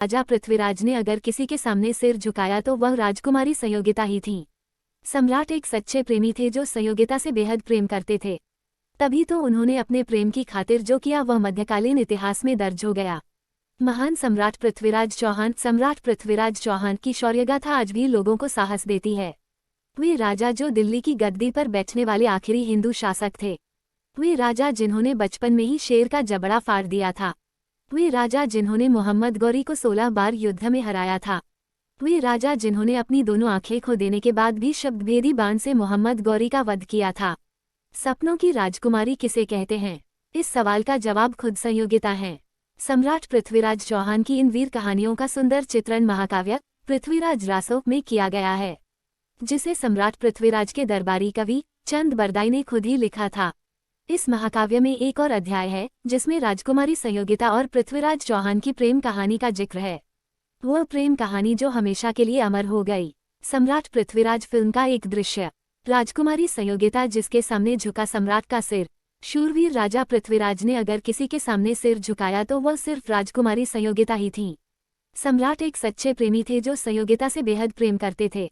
राजा पृथ्वीराज ने अगर किसी के सामने सिर झुकाया तो वह राजकुमारी संयोगिता ही थी। सम्राट एक सच्चे प्रेमी थे जो संयोगिता से बेहद प्रेम करते थे। तभी तो उन्होंने अपने प्रेम की खातिर जो किया वह मध्यकालीन इतिहास में दर्ज हो गया। महान सम्राट पृथ्वीराज चौहान की शौर्यगाथा आज भी लोगों को साहस देती है। वे राजा जो दिल्ली की गद्दी पर बैठने वाले आखिरी हिंदू शासक थे। वे राजा जिन्होंने बचपन में ही शेर का जबड़ा फाड़ दिया था। वे राजा जिन्होंने मोहम्मद गौरी को 16 बार युद्ध में हराया था। वे राजा जिन्होंने अपनी दोनों आंखें खो देने के बाद भी शब्दभेदी बाण से मोहम्मद गौरी का वध किया था। सपनों की राजकुमारी किसे कहते हैं? इस सवाल का जवाब खुद संयोगिता है। सम्राट पृथ्वीराज चौहान की इन वीर कहानियों का सुंदर चित्रण महाकाव्य पृथ्वीराज रासो में किया गया है, जिसे सम्राट पृथ्वीराज के दरबारी कवि चंद बरदाई ने खुद ही लिखा था। इस महाकाव्य में एक और अध्याय है जिसमें राजकुमारी संयोगिता और पृथ्वीराज चौहान की प्रेम कहानी का जिक्र है। वह प्रेम कहानी जो हमेशा के लिए अमर हो गई। सम्राट पृथ्वीराज फिल्म का एक दृश्य। राजकुमारी संयोगिता जिसके सामने झुका सम्राट का सिर। शूरवीर राजा पृथ्वीराज ने अगर किसी के सामने सिर झुकाया तो वह सिर्फ राजकुमारी संयोगिता ही थी। सम्राट एक सच्चे प्रेमी थे जो संयोगिता से बेहद प्रेम करते थे।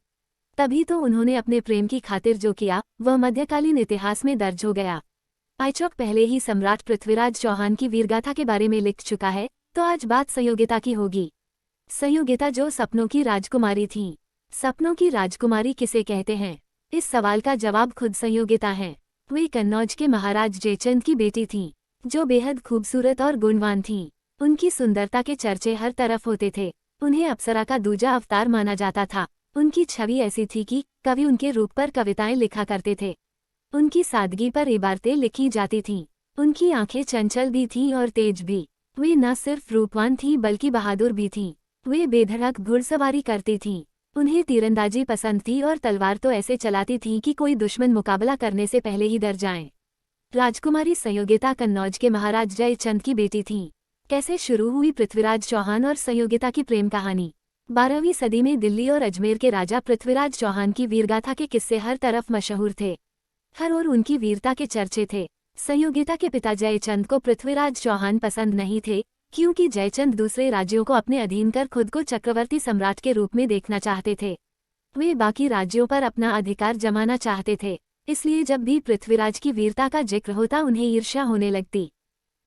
तभी तो उन्होंने अपने प्रेम की खातिर जो किया वह मध्यकालीन इतिहास में दर्ज हो गया। आइचॉक पहले ही सम्राट पृथ्वीराज चौहान की वीरगाथा के बारे में लिख चुका है, तो आज बात संयोगिता की होगी। संयोगिता जो सपनों की राजकुमारी थी। सपनों की राजकुमारी किसे कहते हैं? इस सवाल का जवाब खुद संयोगिता है। वे कन्नौज के महाराज जयचंद की बेटी थीं, जो बेहद खूबसूरत और गुणवान थीं। उनकी सुंदरता के चर्चे हर तरफ होते थे। उन्हें अप्सरा का दूजा अवतार माना जाता था। उनकी छवि ऐसी थी कि कवि उनके रूप पर कविताएं लिखा करते थे। उनकी सादगी पर इबारतें लिखी जाती थीं। उनकी आंखें चंचल भी थीं और तेज भी। वे न सिर्फ रूपवान थीं बल्कि बहादुर भी थीं। वे बेधड़क घुड़सवारी करती थीं। उन्हें तीरंदाजी पसंद थी और तलवार तो ऐसे चलाती थीं कि कोई दुश्मन मुकाबला करने से पहले ही डर जाए। राजकुमारी संयोगिता कन्नौज के महाराज जयचंद की बेटी थीं। कैसे शुरू हुई पृथ्वीराज चौहान और संयोगिता की प्रेम कहानी? 12वीं सदी में दिल्ली और अजमेर के राजा पृथ्वीराज चौहान की वीरगाथा के किस्से हर तरफ मशहूर थे। हर ओर उनकी वीरता के चर्चे थे। संयोगिता के पिता जयचंद को पृथ्वीराज चौहान पसंद नहीं थे, क्योंकि जयचंद दूसरे राज्यों को अपने अधीन कर खुद को चक्रवर्ती सम्राट के रूप में देखना चाहते थे। वे बाकी राज्यों पर अपना अधिकार जमाना चाहते थे। इसलिए जब भी पृथ्वीराज की वीरता का जिक्र होता उन्हें ईर्ष्या होने लगती।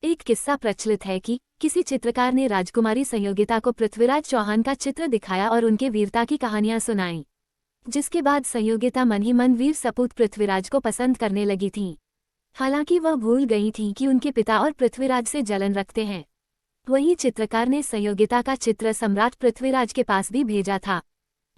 एक किस्सा प्रचलित है कि किसी चित्रकार ने राजकुमारी संयोगिता को पृथ्वीराज चौहान का चित्र दिखाया और उनके वीरता की कहानियां सुनाईं, जिसके बाद संयोगिता मन ही मन वीर सपूत पृथ्वीराज को पसंद करने लगी थीं। हालांकि वह भूल गई थीं कि उनके पिता और पृथ्वीराज से जलन रखते हैं। वहीं चित्रकार ने संयोगिता का चित्र सम्राट पृथ्वीराज के पास भी भेजा था।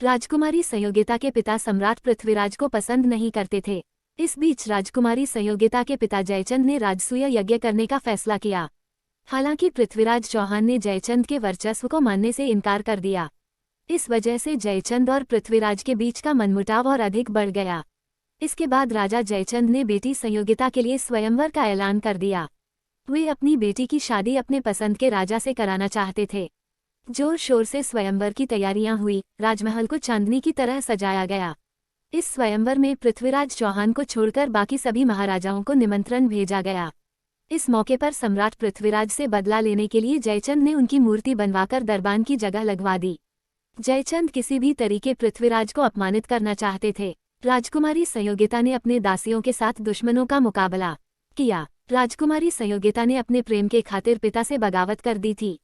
राजकुमारी संयोगिता के पिता सम्राट पृथ्वीराज को पसंद नहीं करते थे। इस बीच राजकुमारी संयोगिता के पिता जयचंद ने राजसूय यज्ञ करने का फैसला किया। हालांकि पृथ्वीराज चौहान ने जयचंद के वर्चस्व को मानने से इनकार कर दिया। इस वजह से जयचंद और पृथ्वीराज के बीच का मनमुटाव और अधिक बढ़ गया। इसके बाद राजा जयचंद ने बेटी संयोगिता के लिए स्वयंवर का ऐलान कर दिया। वे अपनी बेटी की शादी अपने पसंद के राजा से कराना चाहते थे। जोर शोर से स्वयंवर की तैयारियां हुई। राजमहल को चांदनी की तरह सजाया गया। इस स्वयंवर में पृथ्वीराज चौहान को छोड़कर बाकी सभी महाराजाओं को निमंत्रण भेजा गया। इस मौके पर सम्राट पृथ्वीराज से बदला लेने के लिए जयचंद ने उनकी मूर्ति बनवाकर दरबान की जगह लगवा दी। जयचंद किसी भी तरीके पृथ्वीराज को अपमानित करना चाहते थे। राजकुमारी संयोगिता ने अपने दासियों के साथ दुश्मनों का मुकाबला किया। राजकुमारी संयोगिता ने अपने प्रेम के खातिर पिता से बगावत कर दी थी।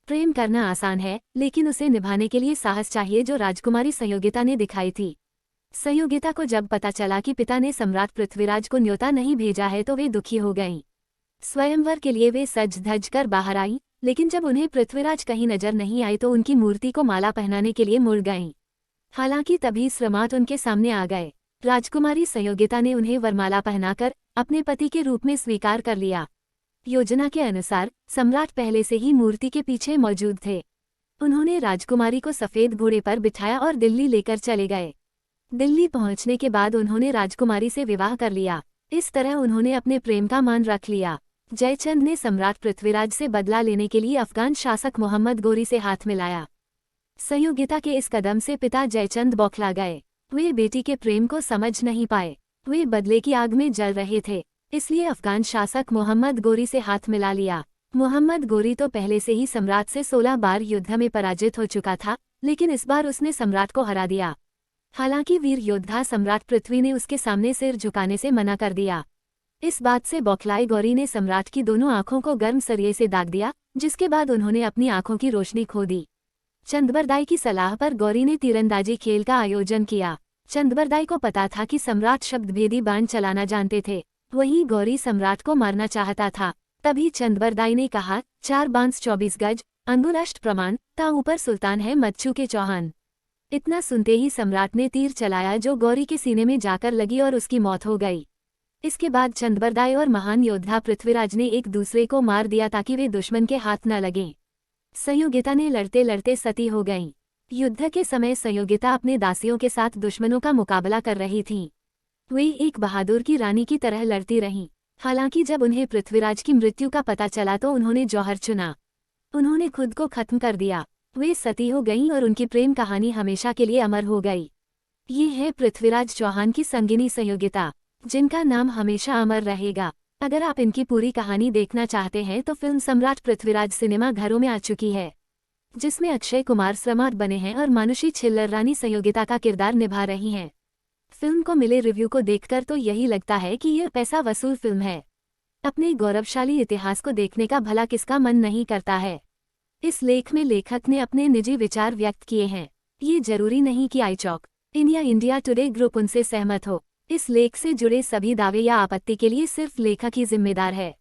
प्रेम करना आसान है, लेकिन उसे निभाने के लिए साहस चाहिए, जो राजकुमारी संयोगिता ने दिखाई थी। संयोगिता को जब पता चला कि पिता ने सम्राट पृथ्वीराज को न्योता नहीं भेजा है तो वे दुखी हो गईं। स्वयंवर के लिए वे सज धज कर बाहर आईं, लेकिन जब उन्हें पृथ्वीराज कहीं नजर नहीं आए तो उनकी मूर्ति को माला पहनाने के लिए मुड़ गईं। हालांकि तभी श्रमात उनके सामने आ गए। राजकुमारी संयोगिता ने उन्हें वरमाला पहनाकर अपने पति के रूप में स्वीकार कर लिया। योजना के अनुसार सम्राट पहले से ही मूर्ति के पीछे मौजूद थे। उन्होंने राजकुमारी को सफेद घोड़े पर बिठाया और दिल्ली लेकर चले गए। दिल्ली पहुंचने के बाद उन्होंने राजकुमारी से विवाह कर लिया। इस तरह उन्होंने अपने प्रेम का मान रख लिया। जयचंद ने सम्राट पृथ्वीराज से बदला लेने के लिए अफगान शासक मोहम्मद गोरी से हाथ मिलाया। संयोगिता के इस कदम से पिता जयचंद बौखला गए। वे बेटी के प्रेम को समझ नहीं पाए। वे बदले की आग में जल रहे थे, इसलिए अफगान शासक मोहम्मद गोरी से हाथ मिला लिया। मोहम्मद गोरी तो पहले से ही सम्राट से 16 बार युद्ध में पराजित हो चुका था, लेकिन इस बार उसने सम्राट को हरा दिया। हालांकि वीर योद्धा सम्राट पृथ्वी ने उसके सामने सिर झुकाने से मना कर दिया। इस बात से बौखलाए गौरी ने सम्राट की दोनों आंखों को गर्म सरिये से दाग दिया, जिसके बाद उन्होंने अपनी आंखों की रोशनी खो दी। चंदबरदाई की सलाह पर गौरी ने तीरंदाजी खेल का आयोजन किया। चंदबरदाई को पता था कि सम्राट शब्दभेदी बाण चलाना जानते थे, वहीं गौरी सम्राट को मारना चाहता था। तभी चंदबरदाई ने कहा, 4 बांस 24 गज, अंगुल प्रमाण, ता ऊपर सुल्तान है मच्छू के चौहान। इतना सुनते ही सम्राट ने तीर चलाया जो गौरी के सीने में जाकर लगी और उसकी मौत हो गई। इसके बाद चंदबरदाई और महान योद्धा पृथ्वीराज ने एक दूसरे को मार दिया ताकि वे दुश्मन के हाथ न लगें। संयोगिता ने लड़ते लड़ते सती हो गईं। युद्ध के समय संयोगिता अपने दासियों के साथ दुश्मनों का मुकाबला कर रही थीं। वे एक बहादुर की रानी की तरह लड़ती रहीं। हालांकि जब उन्हें पृथ्वीराज की मृत्यु का पता चला तो उन्होंने जौहर चुना। उन्होंने खुद को खत्म कर दिया। वे सती हो गईं और उनकी प्रेम कहानी हमेशा के लिए अमर हो गई। ये है पृथ्वीराज चौहान की संगिनी संयोगिता, जिनका नाम हमेशा अमर रहेगा। अगर आप इनकी पूरी कहानी देखना चाहते हैं तो फिल्म सम्राट पृथ्वीराज सिनेमा घरों में आ चुकी है, जिसमें अक्षय कुमार सम्राट बने हैं और मानुषी छिल्लर रानी संयोगिता का किरदार निभा रही हैं। फिल्म को मिले रिव्यू को देखकर तो यही लगता है कि यह पैसा वसूल फिल्म है। अपने गौरवशाली इतिहास को देखने का भला किसका मन नहीं करता है। इस लेख में लेखक ने अपने निजी विचार व्यक्त किए हैं। ये जरूरी नहीं कि आईचॉक इंडिया टुडे ग्रुप उनसे सहमत हो। इस लेख से जुड़े सभी दावे या आपत्ति के लिए सिर्फ लेखक ही जिम्मेदार है।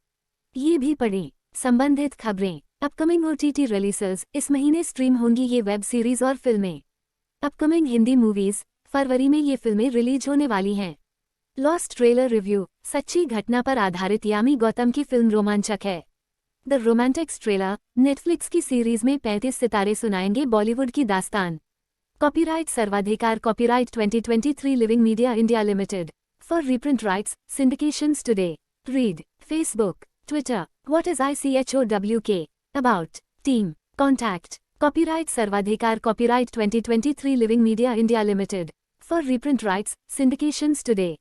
ये भी पढ़ें। संबंधित खबरें। Upcoming OTT releases. इस महीने स्ट्रीम होंगी ये वेब सीरीज और फिल्में। Upcoming Hindi movies. फरवरी में ये फिल्में रिलीज होने वाली हैं। Lost trailer review. सच्ची घटना पर आधारित यामी गौतम की फिल्म रोमांचक है। The romantics trailer. नेटफ्लिक्स की सीरीज में 35 सितारे सुनाएंगे बॉलीवुड की दास्तान। कॉपीराइट सर्वाधिकार copyright 2023 living media India limited. For reprint rights syndications today. Read Facebook Twitter what is ICHOWK about team contact. Copyright सर्वाधिकार copyright 2023 living media India limited. For reprint rights syndications today.